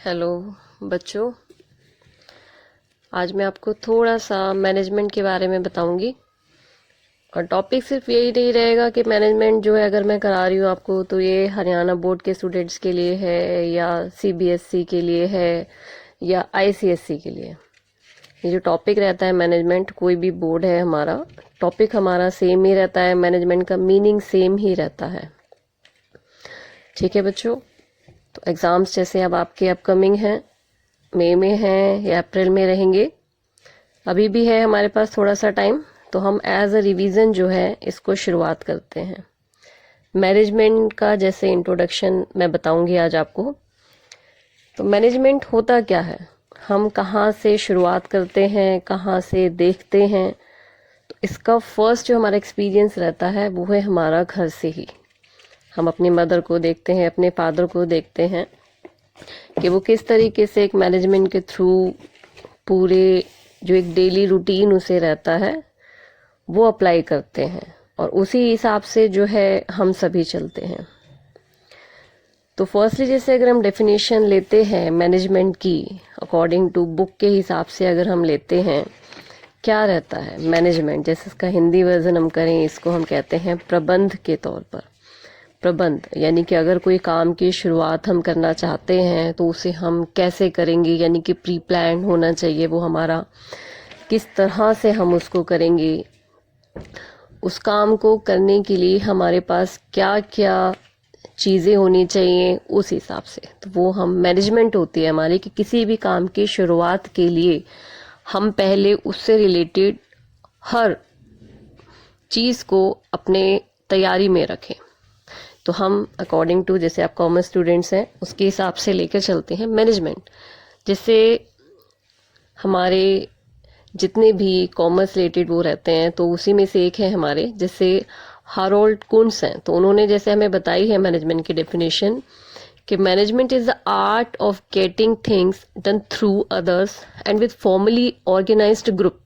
Hello बच्चों, आज मैं आपको थोड़ा सा मैनेजमेंट के बारे में बताऊंगी। और टॉपिक सिर्फ यही नहीं रहेगा कि मैनेजमेंट जो है अगर मैं करा रही हूँ आपको तो ये हरियाणा बोर्ड के स्टूडेंट्स के लिए है या सीबीएसई के लिए है या आईसीएसई के लिए। ये जो टॉपिक रहता है मैनेजमेंट, कोई भी बोर्ड है हमारा, टॉपिक हमारा सेम ही रहता है, मैनेजमेंट का मीनिंग सेम ही रहता है। ठीक है बच्चों, तो एग्ज़ाम्स जैसे अब आपके अपकमिंग हैं, मई में हैं या अप्रैल में रहेंगे, अभी भी है हमारे पास थोड़ा सा टाइम, तो हम एज अ रिवीजन जो है इसको शुरुआत करते हैं। मैनेजमेंट का जैसे इंट्रोडक्शन मैं बताऊंगी आज आपको। तो मैनेजमेंट होता क्या है, हम कहाँ से शुरुआत करते हैं, कहाँ से देखते हैं। तो इसका फर्स्ट जो हमारा एक्सपीरियंस रहता है वो है हमारा घर से ही। हम अपनी मदर को देखते हैं, अपने फादर को देखते हैं कि वो किस तरीके से एक मैनेजमेंट के थ्रू पूरे जो एक डेली रूटीन उसे रहता है वो अप्लाई करते हैं, और उसी हिसाब से जो है हम सभी चलते हैं। तो फर्स्टली जैसे अगर हम डेफिनेशन लेते हैं मैनेजमेंट की, अकॉर्डिंग टू बुक के हिसाब से अगर हम लेते हैं, क्या रहता है मैनेजमेंट, जैसे इसका हिंदी वर्जन हम करें, इसको हम कहते हैं प्रबंध के तौर पर। प्रबंध यानी कि अगर कोई काम की शुरुआत हम करना चाहते हैं तो उसे हम कैसे करेंगे, यानी कि प्री प्लान होना चाहिए वो हमारा, किस तरह से हम उसको करेंगे, उस काम को करने के लिए हमारे पास क्या क्या चीज़ें होनी चाहिए, उस हिसाब से तो वो हम मैनेजमेंट होती है हमारी कि किसी भी काम की शुरुआत के लिए हम पहले उससे रिलेटेड हर चीज़ को अपने तैयारी में रखें। तो हम अकॉर्डिंग टू, जैसे आप कॉमर्स स्टूडेंट्स हैं उसके हिसाब से लेकर चलते हैं मैनेजमेंट। जैसे हमारे जितने भी कॉमर्स रिलेटेड वो रहते हैं तो उसी में से एक है हमारे, जैसे हारोल्ड कुंट्स हैं, तो उन्होंने जैसे हमें बताई है मैनेजमेंट की डेफिनेशन कि management is the art of getting things done through others and with formally organised group.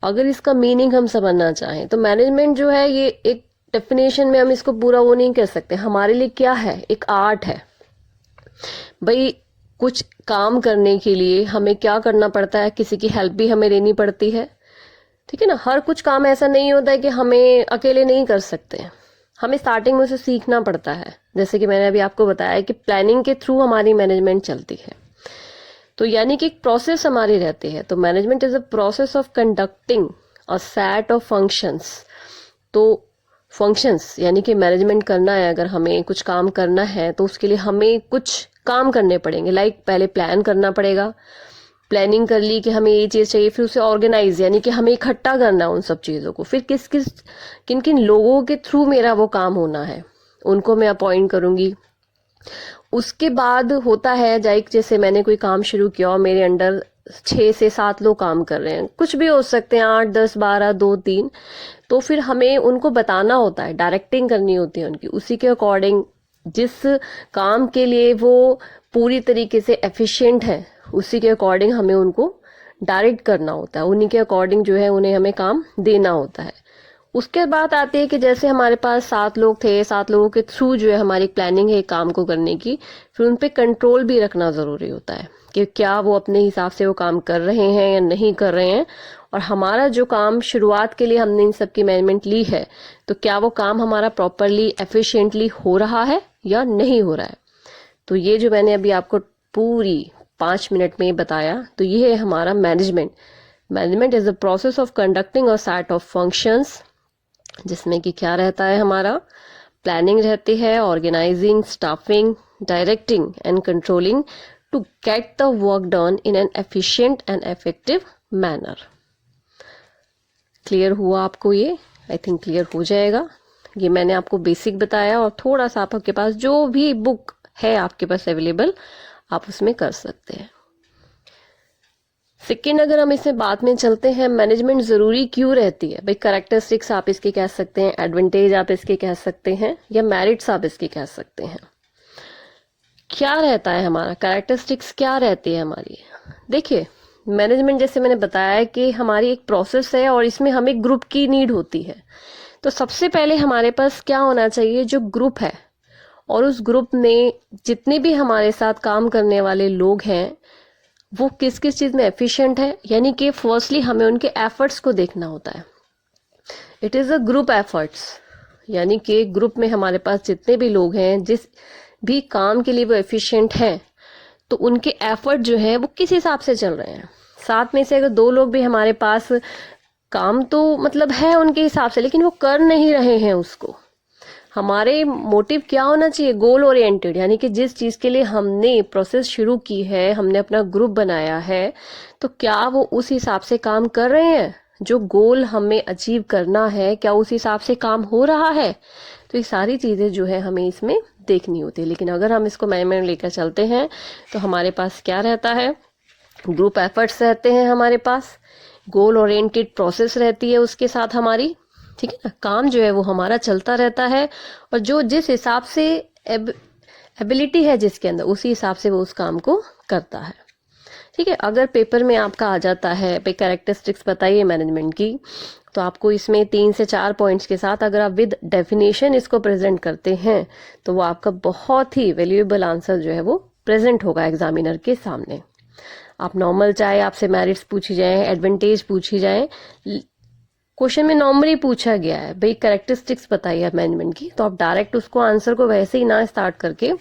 अगर इसका मीनिंग हम समझना चाहें तो मैनेजमेंट जो है ये एक डेफिनेशन में हम इसको पूरा वो नहीं कह सकते, हमारे लिए क्या है, एक आर्ट है भाई। कुछ काम करने के लिए हमें क्या करना पड़ता है, किसी की हेल्प भी हमें लेनी पड़ती है, ठीक है ना। हर कुछ काम ऐसा नहीं होता है कि हमें अकेले नहीं कर सकते, हमें स्टार्टिंग में उसे सीखना पड़ता है। जैसे कि मैंने अभी आपको बताया कि प्लानिंग के थ्रू हमारी मैनेजमेंट चलती है, तो यानी कि एक प्रोसेस हमारी रहती है। तो management is a process of conducting a set of functions. तो फंक्शंस यानी कि मैनेजमेंट करना है, अगर हमें कुछ काम करना है तो उसके लिए हमें कुछ काम करने पड़ेंगे। लाइक पहले प्लान करना पड़ेगा, प्लानिंग कर ली कि हमें ये चीज़ चाहिए, फिर उसे ऑर्गेनाइज यानी कि हमें इकट्ठा करना उन सब चीज़ों को, फिर किस किस किन किन लोगों के थ्रू मेरा वो काम होना है उनको मैं अपॉइंट करूंगी। उसके बाद होता है जैसे मैंने कोई काम शुरू किया और मेरे अंडर 6 से 7 लोग काम कर रहे हैं, कुछ भी हो सकते हैं, 8 10 12 2 3, तो फिर हमें उनको बताना होता है, डायरेक्टिंग करनी होती है उनकी, उसी के अकॉर्डिंग जिस काम के लिए वो पूरी तरीके से एफिशिएंट है उसी के अकॉर्डिंग हमें उनको डायरेक्ट करना होता है, उन्हीं के अकॉर्डिंग जो है उन्हें हमें काम देना होता है। उसके बाद आती है कि जैसे हमारे पास 7 लोग थे, 7 लोगों के थ्रू जो है हमारी प्लानिंग है काम को करने की, फिर उन पे कंट्रोल भी रखना ज़रूरी होता है कि क्या वो अपने हिसाब से वो काम कर रहे हैं या नहीं कर रहे हैं, और हमारा जो काम शुरुआत के लिए हमने इन सब की मैनेजमेंट ली है तो क्या वो काम हमारा प्रॉपरली एफिशिएंटली हो रहा है या नहीं हो रहा है। तो ये जो मैंने अभी आपको पूरी 5 मिनट में बताया, तो ये है हमारा management. Management is the process of conducting a set of functions, जिसमें कि क्या रहता है हमारा, प्लानिंग रहती है, organising, staffing, directing and controlling to get the work done in an efficient and effective manner. Clear हुआ आपको ये? आई थिंक क्लियर हो जाएगा। ये मैंने आपको बेसिक बताया, और थोड़ा सा आपके पास जो भी बुक है आपके पास अवेलेबल आप उसमें कर सकते हैं। सेकेंड, अगर हम इसमें बाद में चलते हैं, मैनेजमेंट जरूरी क्यों रहती है भाई। कैरेक्टरिस्टिक्स आप इसके कह सकते हैं, एडवांटेज आप इसके कह सकते हैं, या मेरिट्स आप इसके कह सकते हैं। क्या रहता है हमारा, कैरेक्टरिस्टिक्स क्या रहती है हमारी। देखिए मैनेजमेंट जैसे मैंने बताया कि हमारी एक प्रोसेस है और इसमें हमें ग्रुप की नीड होती है। तो सबसे पहले हमारे पास क्या होना चाहिए, जो ग्रुप है और उस ग्रुप में जितने भी हमारे साथ काम करने वाले लोग हैं वो किस किस चीज़ में एफिशिएंट है, यानी कि फर्स्टली हमें उनके एफर्ट्स को देखना होता है। It is a group efforts, यानी कि ग्रुप में हमारे पास जितने भी लोग हैं जिस भी काम के लिए वो एफिशिएंट हैं, तो उनके एफर्ट जो है वो किस हिसाब से चल रहे हैं। साथ में से अगर 2 लोग भी हमारे पास काम तो मतलब है उनके हिसाब से, लेकिन वो कर नहीं रहे हैं उसको, हमारे मोटिव क्या होना चाहिए, गोल ओरिएंटेड, यानी कि जिस चीज़ के लिए हमने प्रोसेस शुरू की है, हमने अपना ग्रुप बनाया है, तो क्या वो उस हिसाब से काम कर रहे हैं, जो गोल हमें अचीव करना है क्या उस हिसाब से काम हो रहा है। तो ये सारी चीज़ें जो है हमें इसमें देखनी होती है। लेकिन अगर हम इसको मैनेजमेंट लेकर चलते हैं तो हमारे पास क्या रहता है, ग्रुप एफर्ट्स रहते हैं हमारे पास, गोल ओरिएंटेड प्रोसेस रहती है उसके साथ हमारी, ठीक है ना। काम जो है वो हमारा चलता रहता है और जो जिस हिसाब से एबिलिटी है जिसके अंदर, उसी हिसाब से वो उस काम को करता है, ठीक है। अगर पेपर में आपका आ जाता है पे कैरेक्टरिस्टिक्स बताइए मैनेजमेंट की, तो आपको इसमें 3 से 4 पॉइंट्स के साथ अगर आप विद डेफिनेशन इसको प्रेजेंट करते हैं तो वो आपका बहुत ही वैल्यूएबल आंसर जो है वो प्रेजेंट होगा एग्जामिनर के सामने। आप नॉर्मल चाहे आपसे मेरिट्स पूछी जाए, एडवांटेज पूछी जाए, क्वेश्चन में नॉर्मली पूछा गया है भाई कैरेक्टरिस्टिक्स बताइए मैनेजमेंट की, तो आप डायरेक्ट उसको आंसर को वैसे ही ना स्टार्ट करके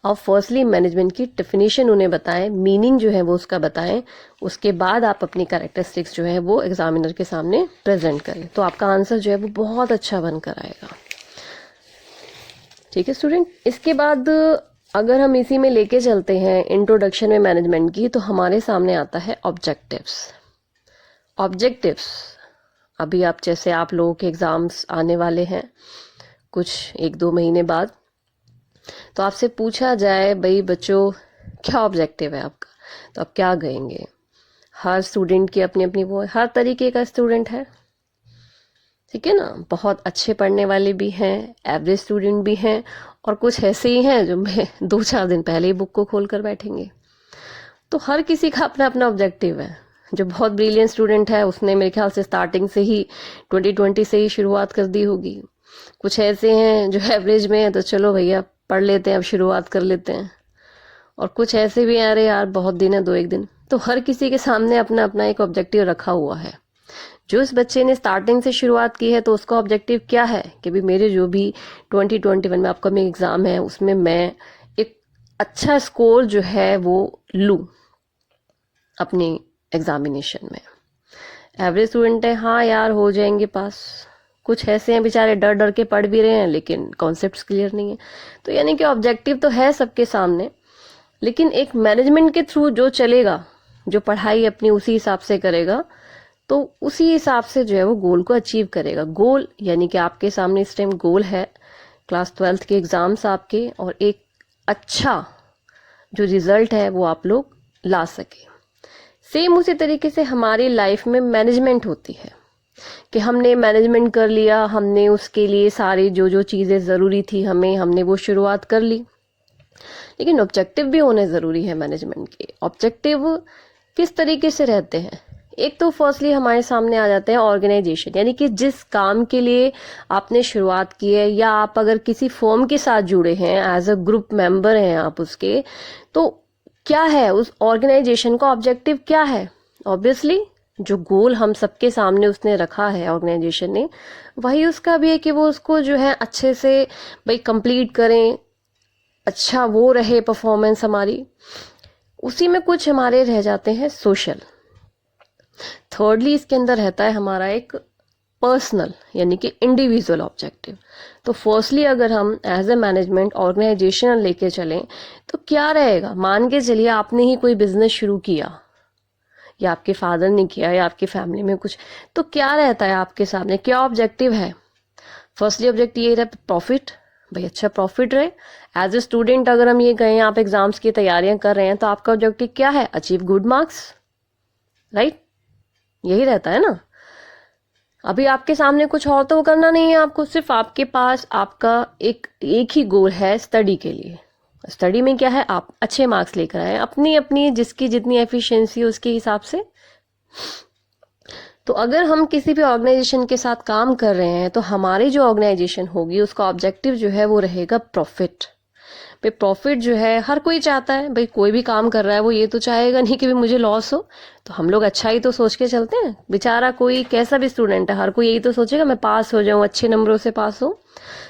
आप फर्स्टली मैनेजमेंट की डेफिनेशन उन्हें बताएं, मीनिंग जो है वो उसका बताएं, उसके बाद आप अपनी कैरेक्टरिस्टिक्स जो है वो एग्जामिनर के सामने प्रेजेंट करें, तो आपका आंसर जो है वो बहुत अच्छा बनकर आएगा, ठीक है स्टूडेंट। इसके बाद अगर हम इसी में लेके चलते हैं इंट्रोडक्शन में मैनेजमेंट की, तो हमारे सामने आता है ऑब्जेक्टिव्स। ऑब्जेक्टिव्स अभी आप जैसे आप लोगों के एग्जाम्स आने वाले हैं कुछ 1-2 महीने बाद, तो आपसे पूछा जाए भाई बच्चों क्या ऑब्जेक्टिव है आपका, तो आप क्या कहेंगे। हर स्टूडेंट की अपनी अपनी वो है, हर तरीके का स्टूडेंट है, ठीक है ना। बहुत अच्छे पढ़ने वाले भी हैं, एवरेज स्टूडेंट भी हैं, और कुछ ऐसे ही हैं जो मैं 2-4 दिन पहले ही बुक को खोल कर बैठेंगे। तो हर किसी का अपना अपना ऑब्जेक्टिव है। जो बहुत ब्रिलियंट स्टूडेंट है उसने मेरे ख्याल से स्टार्टिंग से ही 2020 से ही शुरुआत कर दी होगी। कुछ ऐसे हैं जो एवरेज में है, तो चलो भैया पढ़ लेते हैं, अब शुरुआत कर लेते हैं। और कुछ ऐसे भी अरे यार बहुत दिन है, 2-1 दिन। तो हर किसी के सामने अपना अपना एक ऑब्जेक्टिव रखा हुआ है। जो इस बच्चे ने स्टार्टिंग से शुरुआत की है तो उसका ऑब्जेक्टिव क्या है कि भी मेरे जो भी 2021 में अपकमिंग एग्जाम है उसमें मैं एक अच्छा स्कोर जो है वो लूँ अपनी एग्जामिनेशन में। एवरेज स्टूडेंट है, हाँ यार हो जाएंगे पास। कुछ ऐसे हैं बेचारे डर डर के पढ़ भी रहे हैं लेकिन कॉन्सेप्ट्स क्लियर नहीं है। तो यानी कि ऑब्जेक्टिव तो है सबके सामने, लेकिन एक मैनेजमेंट के थ्रू जो चलेगा, जो पढ़ाई अपनी उसी हिसाब से करेगा, तो उसी हिसाब से जो है वो गोल को अचीव करेगा। गोल यानी कि आपके सामने इस टाइम गोल है क्लास 12th के एग्जाम्स आपके, और एक अच्छा जो रिजल्ट है वो आप लोग ला सके। सेम उसी तरीके से हमारी लाइफ में मैनेजमेंट होती है कि हमने मैनेजमेंट कर लिया, हमने उसके लिए सारी जो जो चीज़ें ज़रूरी थी हमने वो शुरुआत कर ली, लेकिन ऑब्जेक्टिव भी होने ज़रूरी है मैनेजमेंट के। ऑब्जेक्टिव किस तरीके से रहते हैं, एक तो फर्स्टली हमारे सामने आ जाते हैं ऑर्गेनाइजेशन, यानी कि जिस काम के लिए आपने शुरुआत की है, या आप अगर किसी फर्म के साथ जुड़े हैं एज अ ग्रुप मेंबर हैं आप उसके, तो क्या है उस ऑर्गेनाइजेशन का ऑब्जेक्टिव क्या है। ऑब्वियसली जो गोल हम सबके सामने उसने रखा है ऑर्गेनाइजेशन ने, वही उसका भी है कि वो उसको जो है अच्छे से भाई कंप्लीट करें, अच्छा वो रहे परफॉर्मेंस हमारी। उसी में कुछ हमारे रह जाते हैं सोशल। थर्डली इसके अंदर रहता है हमारा एक पर्सनल यानी कि इंडिविजुअल ऑब्जेक्टिव। तो फर्स्टली अगर हम एज ए मैनेजमेंट ऑर्गेनाइजेशन लेके चलें तो क्या रहेगा, मान के चलिए आपने ही कोई बिजनेस शुरू किया, या आपके फादर ने किया, या आपकी फैमिली में कुछ, तो क्या रहता है आपके सामने, क्या ऑब्जेक्टिव है। फर्स्टली ऑब्जेक्टिव ये रहता है प्रॉफिट, भाई अच्छा प्रॉफिट रहे। एज ए स्टूडेंट अगर हम ये कहें आप एग्जाम्स की तैयारियां कर रहे हैं तो आपका ऑब्जेक्टिव क्या है, अचीव गुड मार्क्स, राइट, यही रहता है ना। अभी आपके सामने कुछ और तो करना नहीं है आपको, सिर्फ आपके पास आपका एक ही गोल है स्टडी के लिए। स्टडी में क्या है, आप अच्छे मार्क्स लेकर आए, अपनी अपनी जिसकी जितनी एफिशिएंसी उसके हिसाब से। तो अगर हम किसी भी ऑर्गेनाइजेशन के साथ काम कर रहे हैं तो हमारी जो ऑर्गेनाइजेशन होगी उसका ऑब्जेक्टिव जो है वो रहेगा प्रॉफिट। भाई प्रॉफिट जो है हर कोई चाहता है, भाई कोई भी काम कर रहा है वो ये तो चाहेगा नहीं कि भाई मुझे लॉस हो। तो हम लोग अच्छा ही तो सोच के चलते हैं, बेचारा कोई कैसा भी स्टूडेंट है हर कोई यही तो सोचेगा मैं पास हो जाऊं, अच्छे नंबरों से पास हो।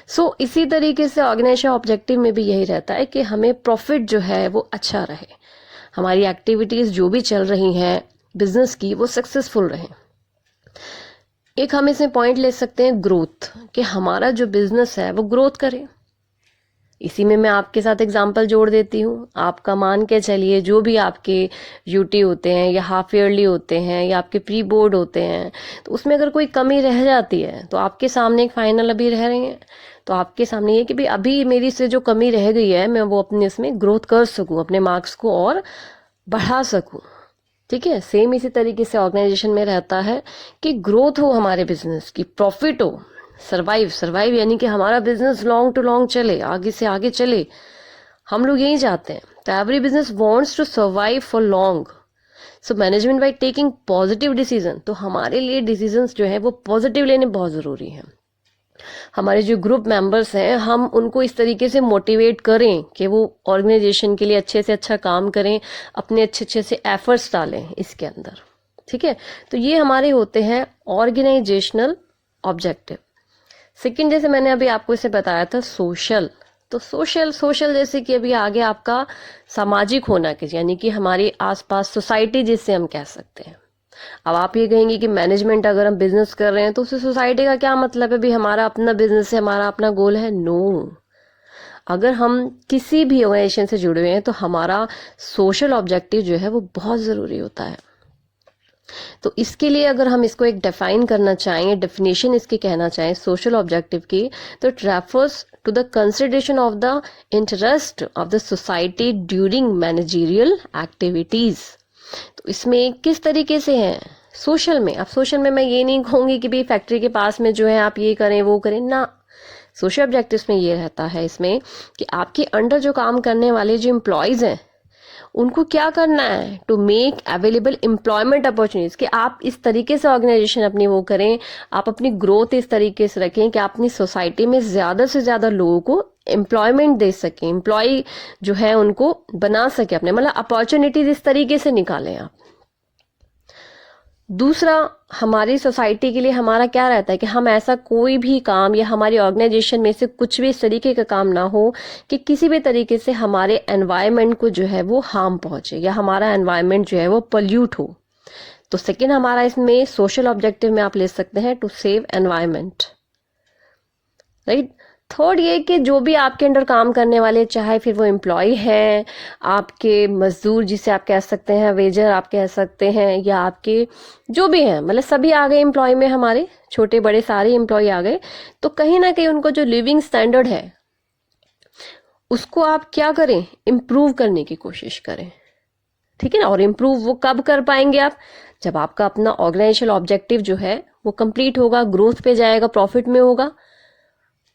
सो इसी तरीके से ऑर्गेनाइजेशन ऑब्जेक्टिव में भी यही रहता है कि हमें प्रॉफिट जो है वो अच्छा रहे, हमारी एक्टिविटीज जो भी चल रही हैं बिजनेस की वो सक्सेसफुल रहे। एक हम इसमें पॉइंट ले सकते हैं ग्रोथ, कि हमारा जो बिजनेस है वो ग्रोथ करे। इसी में मैं आपके साथ एग्जांपल जोड़ देती हूँ। आपका मान के चलिए जो भी आपके यूटी होते हैं या हाफ ईयरली होते हैं या आपके प्री बोर्ड होते हैं, तो उसमें अगर कोई कमी रह जाती है तो आपके सामने एक फाइनल अभी रह रही है, तो आपके सामने ये कि भाई अभी मेरी से जो कमी रह गई है मैं वो अपने इसमें ग्रोथ कर सकूँ, अपने मार्क्स को और बढ़ा सकूँ। ठीक है, सेम इसी तरीके से ऑर्गेनाइजेशन में रहता है कि ग्रोथ हो हमारे बिजनेस की, प्रॉफिट हो, सर्वाइव यानी कि हमारा बिजनेस लॉन्ग टू लॉन्ग चले, आगे से आगे चले, हम लोग यही चाहते हैं। तो every business wants to survive for long. So management by taking positive decision, तो हमारे लिए डिसीजंस जो है वो पॉजिटिव लेने बहुत जरूरी है। हमारे जो ग्रुप मेंबर्स हैं हम उनको इस तरीके से मोटिवेट करें कि वो ऑर्गेनाइजेशन के लिए अच्छे से अच्छा काम करें, अपने अच्छे से एफर्ट्स डालें इसके अंदर। ठीक है, तो ये हमारे होते हैं ऑर्गेनाइजेशनल ऑब्जेक्टिव। सेकंड, जैसे मैंने अभी आपको इसे बताया था सोशल, तो सोशल जैसे कि अभी आगे आपका सामाजिक होना कि यानी कि हमारी आसपास सोसाइटी जिससे हम कह सकते हैं। अब आप ये कहेंगे कि मैनेजमेंट अगर हम बिजनेस कर रहे हैं तो उससे सोसाइटी का क्या मतलब है, भी हमारा अपना बिजनेस है, हमारा अपना गोल है। नो, अगर हम किसी भी ऑर्गेनाइजेशन से जुड़े हुए हैं तो हमारा सोशल ऑब्जेक्टिव जो है वो बहुत जरूरी होता है। तो इसके लिए अगर हम इसको एक डिफाइन करना चाहें, डेफिनेशन इसकी कहना चाहें सोशल ऑब्जेक्टिव की, तो it refers to the consideration of the interest of the society during managerial activities. तो इसमें किस तरीके से है सोशल में। अब सोशल में मैं ये नहीं कहूंगी कि भाई फैक्ट्री के पास में जो है आप ये करें वो करें ना। सोशल ऑब्जेक्टिव्स में ये रहता है इसमें कि आपके अंडर जो काम करने वाले जो एम्प्लॉयज हैं उनको क्या करना है, to make available employment opportunities, कि आप इस तरीके से ऑर्गेनाइजेशन अपनी वो करें, आप अपनी ग्रोथ इस तरीके से रखें कि आप अपनी सोसाइटी में ज्यादा से ज्यादा लोगों को एम्प्लॉयमेंट दे सकें, एम्प्लॉय जो है उनको बना सके अपने, मतलब अपॉर्चुनिटीज इस तरीके से निकालें आप। दूसरा, हमारी सोसाइटी के लिए हमारा क्या रहता है कि हम ऐसा कोई भी काम या हमारी ऑर्गेनाइजेशन में से कुछ भी इस तरीके का काम ना हो कि किसी भी तरीके से हमारे एनवायरनमेंट को जो है वो हार्म पहुंचे या हमारा एनवायरनमेंट जो है वो पोल्यूट हो। तो सेकेंड हमारा इसमें सोशल ऑब्जेक्टिव में आप ले सकते हैं to save environment, right. Third ये कि जो भी आपके अंडर काम करने वाले, चाहे फिर वो एम्प्लॉय हैं, आपके मजदूर जिसे आप कह सकते हैं, वेजर आप कह सकते हैं, या आपके जो भी हैं, मतलब सभी आ गए एम्प्लॉय में, हमारे छोटे बड़े सारे एम्प्लॉय आ गए, तो कहीं ना कहीं उनको जो लिविंग स्टैंडर्ड है उसको आप क्या करें, इम्प्रूव करने की कोशिश करें। ठीक है ना, और इम्प्रूव वो कब कर पाएंगे आप, जब आपका अपना ऑर्गेनाइजेशनल ऑब्जेक्टिव जो है वो कंप्लीट होगा, ग्रोथ पे जाएगा, प्रॉफिट में होगा।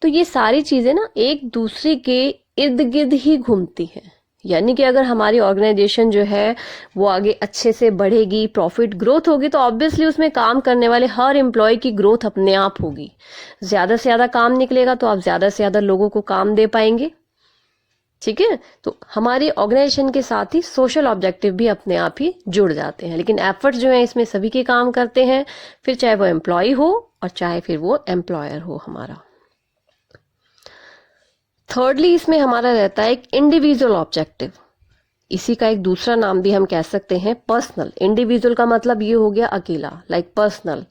तो ये सारी चीजें ना एक दूसरे के इर्द गिर्द ही घूमती हैं। यानी कि अगर हमारी ऑर्गेनाइजेशन जो है वो आगे अच्छे से बढ़ेगी, प्रॉफिट ग्रोथ होगी, तो ऑब्वियसली उसमें काम करने वाले हर एम्प्लॉय की ग्रोथ अपने आप होगी। ज्यादा से ज्यादा काम निकलेगा तो आप ज्यादा से ज्यादा लोगों को काम दे पाएंगे। ठीक है, तो हमारी ऑर्गेनाइजेशन के साथ ही सोशल ऑब्जेक्टिव भी अपने आप ही जुड़ जाते हैं, लेकिन एफर्ट्स जो है इसमें सभी के काम करते हैं, फिर चाहे वो एम्प्लॉय हो और चाहे फिर वो एम्प्लॉयर हो हमारा। थर्डली इसमें हमारा रहता है एक इंडिविजुअल ऑब्जेक्टिव। इसी का एक दूसरा नाम भी हम कह सकते हैं पर्सनल। इंडिविजुअल का मतलब ये हो गया अकेला, लाइक पर्सनल,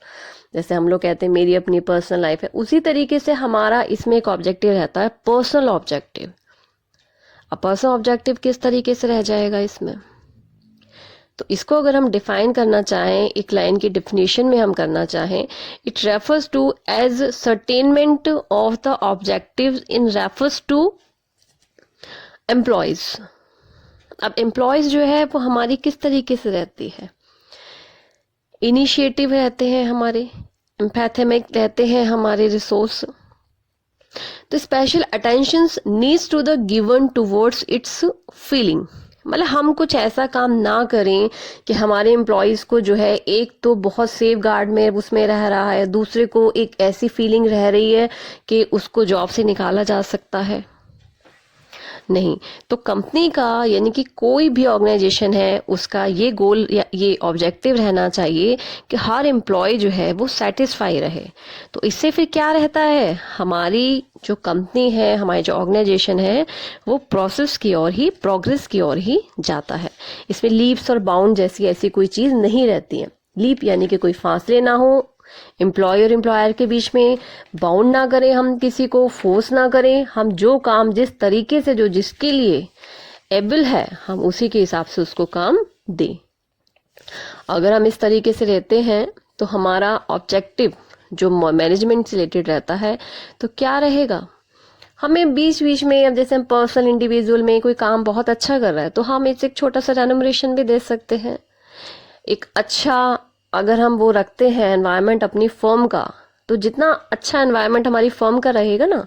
जैसे हम लोग कहते हैं मेरी अपनी पर्सनल लाइफ है, उसी तरीके से हमारा इसमें एक ऑब्जेक्टिव रहता है पर्सनल ऑब्जेक्टिव। अब पर्सनल ऑब्जेक्टिव किस तरीके से रह जाएगा इसमें, तो इसको अगर हम डिफाइन करना चाहें, एक लाइन की डिफिनेशन में हम करना चाहें, it refers to ascertainment of the objective in refers to employees. अब एम्प्लॉयज जो है वो हमारी किस तरीके से रहती है, इनिशिएटिव रहते हैं हमारे, एम्पैथेमिक रहते हैं हमारे रिसोर्स, तो special attention needs to the given towards its feeling, मतलब हम कुछ ऐसा काम ना करें कि हमारे एम्प्लॉयज़ को जो है एक तो बहुत सेफ गार्ड में उसमें रह रहा है, दूसरे को एक ऐसी फीलिंग रह रही है कि उसको जॉब से निकाला जा सकता है। नहीं, तो कंपनी का यानी कि कोई भी ऑर्गेनाइजेशन है उसका ये गोल या ये ऑब्जेक्टिव रहना चाहिए कि हर एम्प्लॉय जो है वो सेटिस्फाई रहे। तो इससे फिर क्या रहता है, हमारी जो कंपनी है, हमारी जो ऑर्गेनाइजेशन है, वो प्रोसेस की ओर ही, प्रोग्रेस की ओर ही जाता है। इसमें लीप्स और बाउंड जैसी ऐसी कोई चीज़ नहीं रहती है। लीप यानी कि कोई फासले ना हो एम्प्लॉय और एम्प्लॉयर के बीच में, बाउंड ना करें, हम किसी को फोर्स ना करें, हम जो काम जिस तरीके से जो जिसके लिए एबल है हम उसी के हिसाब से उसको काम दें। अगर हम इस तरीके से रहते हैं तो हमारा ऑब्जेक्टिव जो मैनेजमेंट से रिलेटेड रहता है तो क्या रहेगा, हमें बीच बीच में, अब जैसे हम पर्सनल इंडिविजुअल में कोई काम बहुत अच्छा कर रहा है तो हम इसे एक छोटा सा रेनुमरेशन भी दे सकते हैं। एक अच्छा अगर हम वो रखते हैं एनवायरनमेंट अपनी फर्म का, तो जितना अच्छा एनवायरनमेंट हमारी फर्म का रहेगा ना,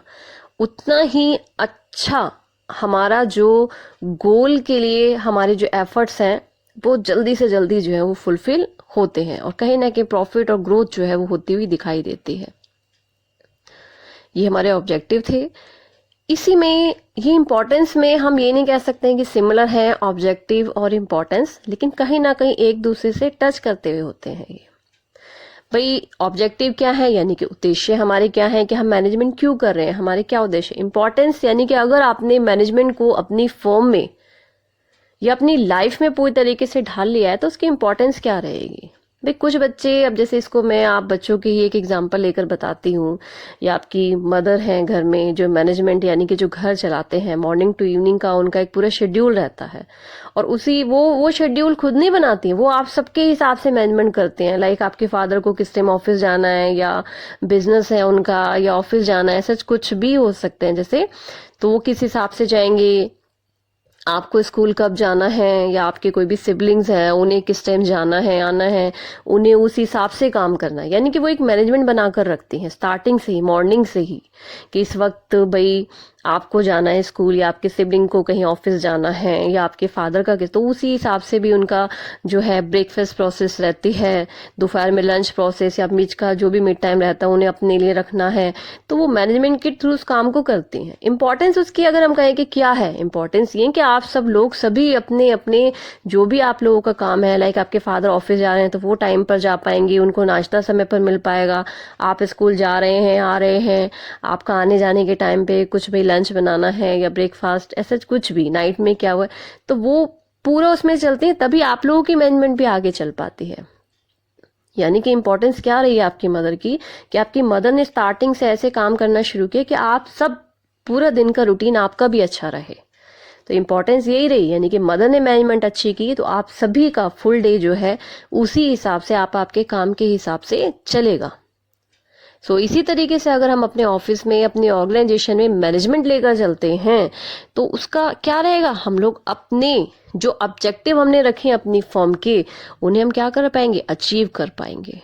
उतना ही अच्छा हमारा जो गोल के लिए हमारे जो एफर्ट्स हैं वो जल्दी से जल्दी जो है वो फुलफिल होते हैं और कहीं ना कहीं प्रॉफिट और ग्रोथ जो है वो होती हुई दिखाई देती है। ये हमारे ऑब्जेक्टिव थे। इसी में ये इम्पोर्टेंस में हम ये नहीं कह सकते हैं कि सिमिलर है ऑब्जेक्टिव और इम्पोर्टेंस, लेकिन कहीं ना कहीं एक दूसरे से टच करते हुए होते हैं। ये भाई ऑब्जेक्टिव क्या है, यानी कि उद्देश्य हमारे क्या है कि हम मैनेजमेंट क्यों कर रहे हैं, हमारे क्या उद्देश्य। इम्पोर्टेंस यानी कि अगर आपने मैनेजमेंट को अपनी फर्म में या अपनी लाइफ में पूरी तरीके से ढाल लिया है तो उसकी इम्पोर्टेंस क्या रहेगी। भाई कुछ बच्चे, अब जैसे इसको मैं आप बच्चों की ही एक एग्जांपल लेकर बताती हूँ, या आपकी मदर हैं घर में जो मैनेजमेंट यानी कि जो घर चलाते हैं, मॉर्निंग टू इवनिंग का उनका एक पूरा शेड्यूल रहता है और उसी वो शेड्यूल खुद नहीं बनाती हैं, वो आप सबके हिसाब से मैनेजमेंट करते हैं। लाइक आपके फादर को किस टाइम ऑफिस जाना है या बिजनेस है उनका या ऑफिस जाना है, सच कुछ भी हो सकते हैं जैसे, तो वो किस हिसाब से जाएंगे, आपको स्कूल कब जाना है या आपके कोई भी सिबलिंग्स हैं उन्हें किस टाइम जाना है आना है, उन्हें उस हिसाब से काम करना है। यानी कि वो एक मैनेजमेंट बनाकर रखती हैं स्टार्टिंग से ही, मॉर्निंग से ही, कि इस वक्त भाई आपको जाना है स्कूल या आपके सिबलिंग को कहीं ऑफिस जाना है या आपके फादर का किस, तो उसी हिसाब से भी उनका जो है ब्रेकफास्ट प्रोसेस रहती है, दोपहर में लंच प्रोसेस या बीच का जो भी मिड टाइम रहता है उन्हें अपने लिए रखना है। तो वो मैनेजमेंट के थ्रू उस काम को करती हैं। इंपॉर्टेंस उसकी अगर हम कहें कि क्या है, इंपॉर्टेंस ये कि आप सब लोग सभी अपने अपने जो भी आप लोगों का काम है, लाइक आपके फादर ऑफिस जा रहे हैं तो वो टाइम पर जा पाएंगे, उनको नाश्ता समय पर मिल पाएगा। आप स्कूल जा रहे हैं आ रहे हैं, आपका आने जाने के टाइम पे कुछ भी लंच बनाना है या ब्रेकफास्ट, ऐसा कुछ भी नाइट में क्या हुआ, तो वो पूरा उसमें चलते हैं, तभी आप लोगों की मैनेजमेंट भी आगे चल पाती है। यानी कि इंपॉर्टेंस क्या रही है आपकी मदर की, कि आपकी मदर ने स्टार्टिंग से ऐसे काम करना शुरू किया कि आप सब पूरा दिन का रूटीन आपका भी अच्छा रहे। तो इंपॉर्टेंस यही रही, यानी कि मदर ने मैनेजमेंट अच्छी की तो आप सभी का फुल डे जो है उसी हिसाब से आप आपके काम के हिसाब से चलेगा। सो इसी तरीके से अगर हम अपने ऑफिस में अपने ऑर्गेनाइजेशन में मैनेजमेंट लेकर चलते हैं तो उसका क्या रहेगा, हम लोग अपने जो ऑब्जेक्टिव हमने रखे हैं अपनी फर्म के, उन्हें हम क्या कर पाएंगे, अचीव कर पाएंगे।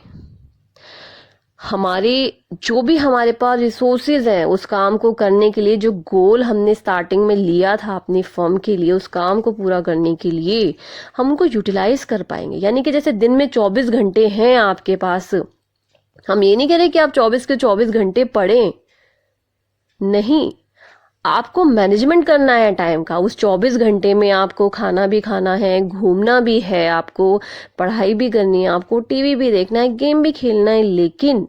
हमारे जो भी हमारे पास रिसोर्सेज हैं उस काम को करने के लिए, जो गोल हमने स्टार्टिंग में लिया था अपनी फर्म के लिए, उस काम को पूरा करने के लिए हम उनको यूटिलाइज कर पाएंगे। यानी कि जैसे दिन में 24 घंटे हैं आपके पास, हम ये नहीं कह रहे कि आप 24 के 24 घंटे पढ़ें, नहीं, आपको मैनेजमेंट करना है टाइम का। उस 24 घंटे में आपको खाना भी खाना है, घूमना भी है, आपको पढ़ाई भी करनी है, आपको टीवी भी देखना है, गेम भी खेलना है, लेकिन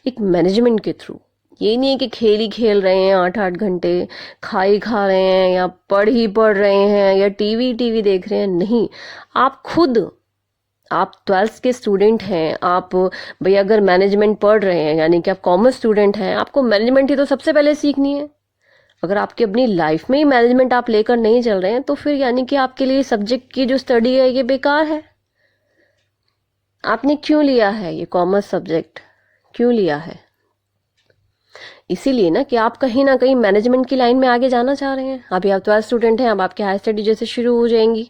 एक मैनेजमेंट के थ्रू। ये नहीं है कि खेल ही खेल रहे हैं 8-8 घंटे, खा ही खा रहे हैं या पढ़ ही पढ़ रहे हैं या टीवी देख रहे हैं, नहीं। आप खुद, आप 12th के स्टूडेंट हैं, आप भाई अगर मैनेजमेंट पढ़ रहे हैं यानी कि आप कॉमर्स स्टूडेंट हैं, आपको मैनेजमेंट ही तो सबसे पहले सीखनी है। अगर आपकी अपनी लाइफ में ही मैनेजमेंट आप लेकर नहीं चल रहे हैं तो फिर यानी कि आपके लिए सब्जेक्ट की जो स्टडी है ये बेकार है। आपने क्यों लिया है ये कॉमर्स सब्जेक्ट, क्यों लिया है? इसीलिए ना कि आप कहीं ना कहीं मैनेजमेंट की लाइन में आगे जाना चाह रहे हैं। अभी आप 12th स्टूडेंट हैं, अब आपकी हायर स्टडी जैसे शुरू हो जाएंगी।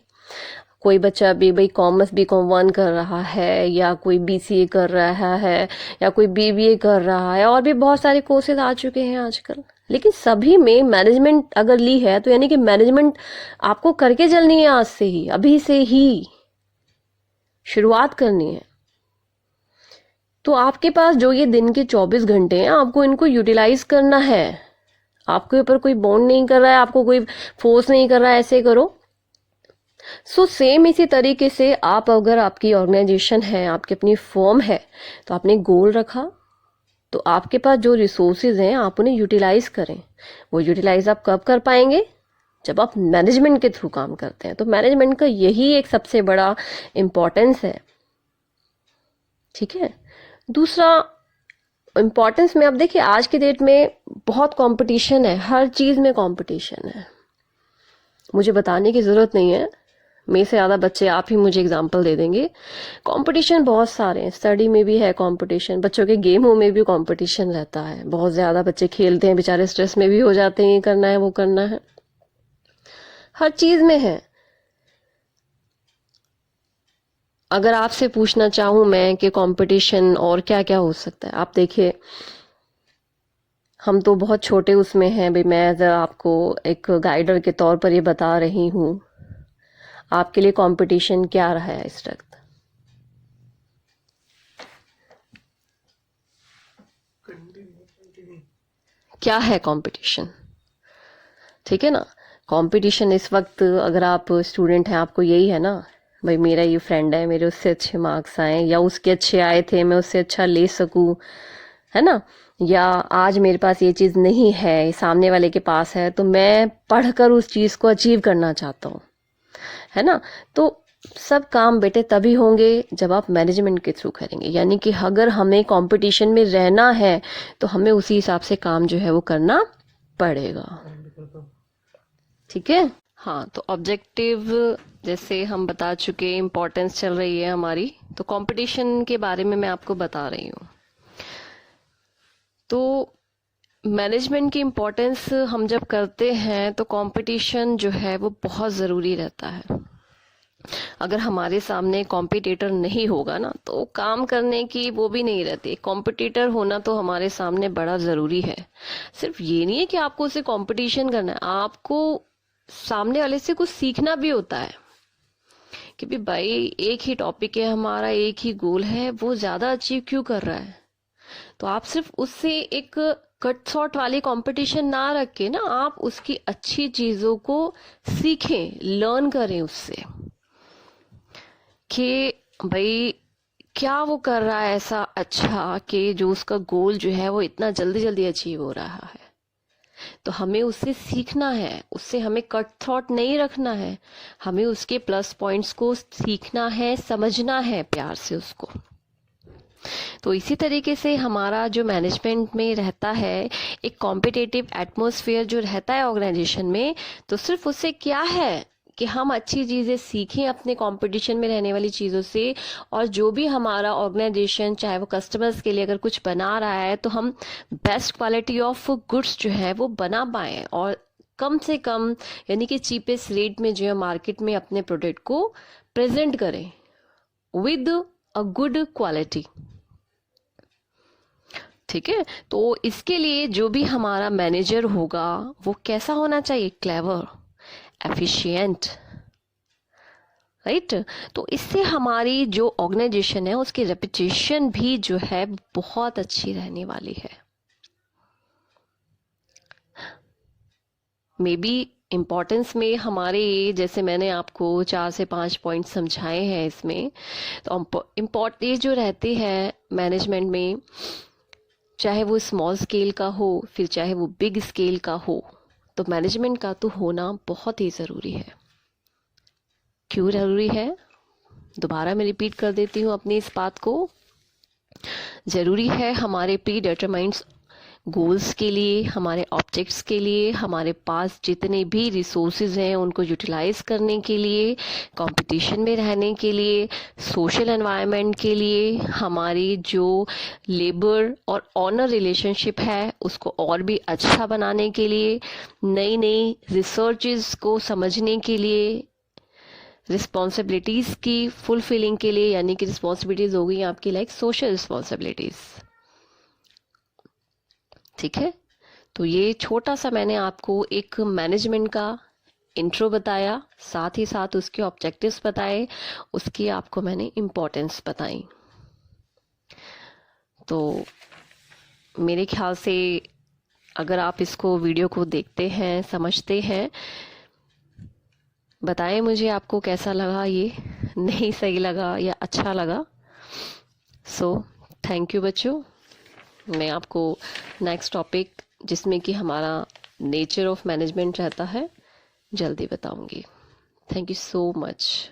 कोई बच्चा भी भाई कॉमर्स BCom 1 कर रहा है या कोई BCA कर रहा है या कोई BBA कर रहा है, और भी बहुत सारे कोर्सेज आ चुके हैं आजकल, लेकिन सभी में मैनेजमेंट अगर ली है तो यानी कि मैनेजमेंट आपको करके चलनी है, आज से ही, अभी से ही शुरुआत करनी है। तो आपके पास जो ये दिन के 24 घंटे हैं, आपको इनको यूटिलाइज करना है। आपके ऊपर कोई बॉन्ड नहीं कर रहा है, आपको कोई फोर्स नहीं कर रहा है ऐसे करो। सो सेम इसी तरीके से आप, अगर आपकी ऑर्गेनाइजेशन है, आपकी अपनी फर्म है, तो आपने गोल रखा, तो आपके पास जो रिसोर्सेज हैं आप उन्हें यूटिलाइज करें। वो यूटिलाइज आप कब कर पाएंगे? जब आप मैनेजमेंट के थ्रू काम करते हैं। तो मैनेजमेंट का यही एक सबसे बड़ा इम्पोर्टेंस है। ठीक है। दूसरा इम्पोर्टेंस में, अब देखिए आज की डेट में बहुत कंपटीशन है, हर चीज़ में कंपटीशन है। मुझे बताने की ज़रूरत नहीं है, मेरे से ज़्यादा बच्चे आप ही मुझे एग्जांपल दे देंगे। कंपटीशन बहुत सारे हैं, स्टडी में भी है कंपटीशन, बच्चों के गेमों में भी कंपटीशन रहता है, बहुत ज़्यादा बच्चे खेलते हैं, बेचारे स्ट्रेस में भी हो जाते हैं, ये करना है वो करना है, हर चीज़ में है। अगर आपसे पूछना चाहूँ मैं कि कंपटीशन और क्या क्या हो सकता है, आप देखिए हम तो बहुत छोटे उसमें हैं भाई, मैं आपको एक गाइडर के तौर पर ये बता रही हूँ। आपके लिए कंपटीशन क्या रहा है इस वक्त? क्या है कंपटीशन? ठीक है ना। कंपटीशन इस वक्त, अगर आप स्टूडेंट हैं, आपको यही है ना भाई, मेरा ये फ्रेंड है, मेरे उससे अच्छे मार्क्स आए, या उसके अच्छे आए थे, मैं उससे अच्छा ले सकूं, है ना। या आज मेरे पास ये चीज़ नहीं है, सामने वाले के पास है, तो मैं पढ़कर उस चीज़ को अचीव करना चाहता हूँ, है ना। तो सब काम बेटे तभी होंगे जब आप मैनेजमेंट के थ्रू करेंगे। यानी कि अगर हमें कंपटीशन में रहना है तो हमें उसी हिसाब से काम जो है वो करना पड़ेगा। ठीक है। हाँ, तो ऑब्जेक्टिव जैसे हम बता चुके, इम्पोर्टेंस चल रही है हमारी, तो कंपटीशन के बारे में मैं आपको बता रही हूँ। तो मैनेजमेंट की इम्पोर्टेंस हम जब करते हैं तो कंपटीशन जो है वो बहुत ज़रूरी रहता है। अगर हमारे सामने कॉम्पिटिटर नहीं होगा ना, तो काम करने की वो भी नहीं रहती। कॉम्पिटिटर होना तो हमारे सामने बड़ा ज़रूरी है। सिर्फ ये नहीं है कि आपको उससे कंपटीशन करना है, आपको सामने वाले से कुछ सीखना भी होता है कि भी भाई एक ही टॉपिक है हमारा, एक ही गोल है, वो ज़्यादा अचीव क्यों कर रहा है। तो आप सिर्फ उससे एक कट शॉट वाली कंपटीशन ना रख के ना, आप उसकी अच्छी चीज़ों को सीखें, लर्न करें उससे कि भाई क्या वो कर रहा है ऐसा अच्छा कि जो उसका गोल जो है वो इतना जल्दी जल्दी अचीव हो रहा है। तो हमें उससे सीखना है, उससे हमें कट थॉट नहीं रखना है, हमें उसके प्लस पॉइंट्स को सीखना है, समझना है प्यार से उसको। तो इसी तरीके से हमारा जो मैनेजमेंट में रहता है, एक कॉम्पिटिटिव एटमॉस्फेयर जो रहता है ऑर्गेनाइजेशन में, तो सिर्फ उससे क्या है कि हम अच्छी चीज़ें सीखें अपने कंपटीशन में रहने वाली चीज़ों से, और जो भी हमारा ऑर्गेनाइजेशन चाहे वो कस्टमर्स के लिए अगर कुछ बना रहा है तो हम बेस्ट क्वालिटी ऑफ गुड्स जो है वो बना पाएँ, और कम से कम यानी कि चीपेस्ट रेट में जो है मार्केट में अपने प्रोडक्ट को प्रेजेंट करें विद अ गुड क्वालिटी। ठीक है। तो इसके लिए जो भी हमारा मैनेजर होगा वो कैसा होना चाहिए? Clever, efficient, right. तो इससे हमारी जो ऑर्गेनाइजेशन है उसकी रेपुटेशन भी जो है बहुत अच्छी रहने वाली है। मे बी इम्पोर्टेंस में हमारे, जैसे मैंने आपको 4 से 5 पॉइंट समझाए हैं इसमें, तो ये जो रहते हैं मैनेजमेंट में, चाहे वो स्मॉल स्केल का हो फिर चाहे वो बिग स्केल का हो, तो मैनेजमेंट का तो होना बहुत ही ज़रूरी है। क्यों ज़रूरी है? दोबारा मैं रिपीट कर देती हूँ अपनी इस बात को। ज़रूरी है हमारे प्री डिटरमाइंड गोल्स के लिए, हमारे ऑब्जेक्ट्स के लिए, हमारे पास जितने भी रिसोर्सेज हैं उनको यूटिलाइज करने के लिए, कंपटीशन में रहने के लिए, सोशल एनवायरनमेंट के लिए, हमारी जो लेबर और ऑनर रिलेशनशिप है उसको और भी अच्छा बनाने के लिए, नई नई रिसर्चेस को समझने के लिए, रिस्पॉन्सिबिलिटीज़ की फुलफिलिंग के लिए, यानी कि रिस्पॉन्सिबिलिटीज़ हो गई आपकी लाइक सोशल रिस्पॉन्सिबिलिटीज़। ठीक है। तो ये छोटा सा मैंने आपको एक मैनेजमेंट का इंट्रो बताया, साथ ही साथ उसके ऑब्जेक्टिव्स बताए, उसकी आपको मैंने इम्पोर्टेंस बताई। तो मेरे ख्याल से अगर आप इसको वीडियो को देखते हैं, समझते हैं, बताएं मुझे आपको कैसा लगा, ये नहीं सही लगा या अच्छा लगा। सो थैंक यू बच्चों। मैं आपको नेक्स्ट टॉपिक जिसमें कि हमारा नेचर ऑफ मैनेजमेंट रहता है जल्दी बताऊंगी। Thank you so much.